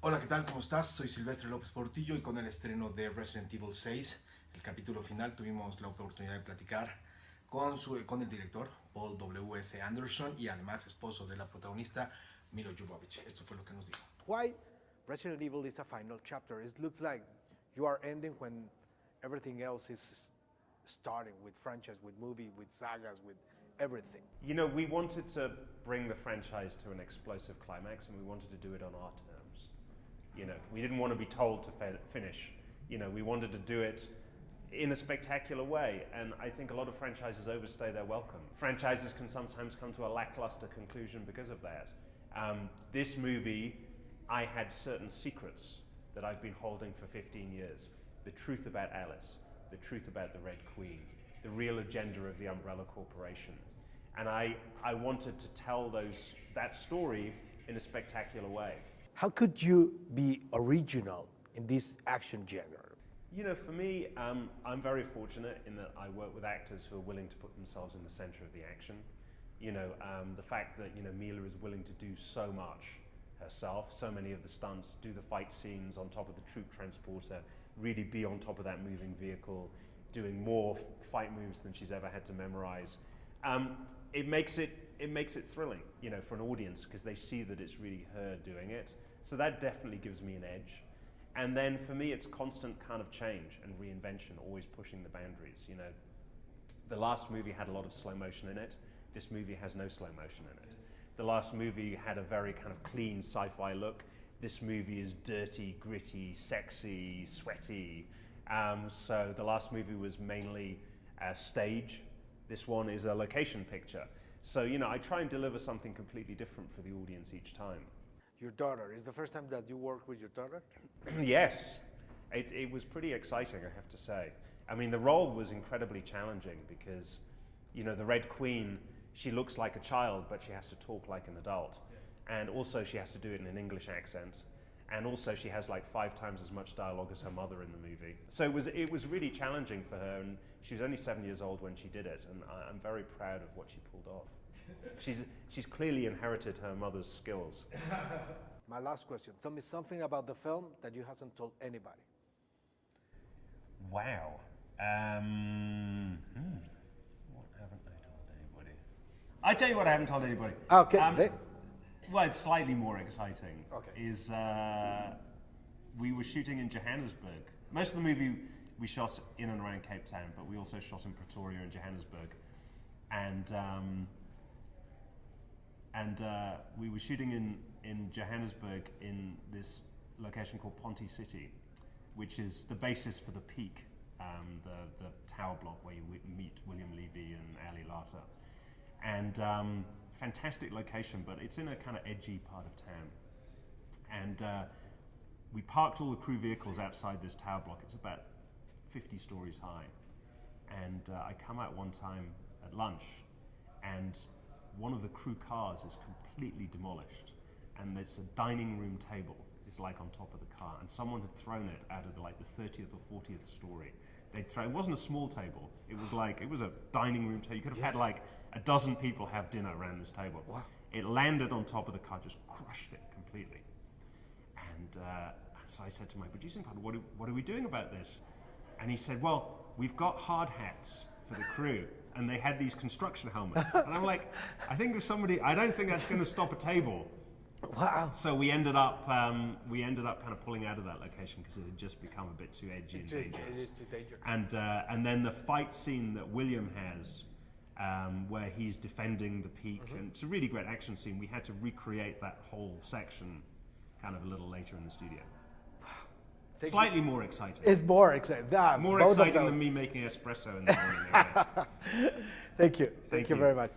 Hola, ¿qué tal? ¿Cómo estás? Soy Silvestre López Portillo y con el estreno de Resident Evil 6, el capítulo final, tuvimos la oportunidad de platicar con el director, Paul W.S. Anderson, y además esposo de la protagonista, Milo Jovovich. Esto fue lo que nos dijo. Why Resident Evil is a final chapter? It looks like you are ending when everything else is starting, with franchise, with movie, with sagas, with everything. You know, we wanted to bring the franchise to an explosive climax, and we wanted to do it on our terms. You know, we didn't want to be told to finish. You know, we wanted to do it in a spectacular way, and I think a lot of franchises overstay their welcome. Franchises can sometimes come to a lackluster conclusion because of that. This movie, I had certain secrets that I've been holding for 15 years. The truth about Alice, the truth about the Red Queen, the real agenda of the Umbrella Corporation. And I wanted to tell that story in a spectacular way. How could you be original in this action genre? You know, for me, I'm very fortunate in that I work with actors who are willing to put themselves in the center of the action. You know, the fact that, you know, Mila is willing to do so much herself, so many of the stunts, do the fight scenes on top of the troop transporter, really be on top of that moving vehicle, doing more fight moves than she's ever had to memorize. It makes it thrilling, you know, for an audience, because they see that it's really her doing it. So that definitely gives me an edge. And then for me, it's constant kind of change and reinvention, always pushing the boundaries. You know, the last movie had a lot of slow motion in it. This movie has no slow motion in it. The last movie had a very kind of clean sci-fi look. This movie is dirty, gritty, sexy, sweaty. So the last movie was mainly a stage. This one is a location picture. So, you know, I try and deliver something completely different for the audience each time. Your daughter, is the first time that you work with your daughter? Yes, it was pretty exciting, I have to say. I mean, the role was incredibly challenging because, you know, the Red Queen, she looks like a child, but she has to talk like an adult. And also she has to do it in an English accent. And also she has like 5 times as much dialogue as her mother in the movie. So it was really challenging for her, and she was only 7 years old when she did it, and I'm very proud of what she pulled off. She's clearly inherited her mother's skills. My last question, tell me something about the film that you hasn't told anybody. Wow. What haven't I told anybody? I tell you what I haven't told anybody. Okay. Well, it's slightly more exciting. Okay. Is we were shooting in Johannesburg. Most of the movie we shot in and around Cape Town, but we also shot in Pretoria and Johannesburg. And we were shooting in Johannesburg in this location called Ponty City, which is the basis for the Peak, the tower block where you meet William Levy and Ali Lata. And fantastic location, but it's in a kind of edgy part of town. And we parked all the crew vehicles outside this tower block. It's about 50 stories high. And I come out one time at lunch, and one of the crew cars is completely demolished, and there's a dining room table. It's like on top of the car, and someone had thrown it out of the 30th or 40th story. It wasn't a small table. It was a dining room table. You could have had like a dozen people have dinner around this table. Wow. It landed on top of the car, just crushed it completely. And so I said to my producing partner, what are we doing about this? And he said, well, we've got hard hats for the crew, and they had these construction helmets. And I'm like, I don't think that's going to stop a table. Wow. So we ended up kind of pulling out of that location because it had just become a bit too edgy and dangerous. It is too dangerous. And then the fight scene that William has, where he's defending the Peak, and it's a really great action scene. We had to recreate that whole section kind of a little later in the studio. Slightly more exciting. It's more exciting. More exciting than me making espresso in the morning. Thank you. Thank you very much.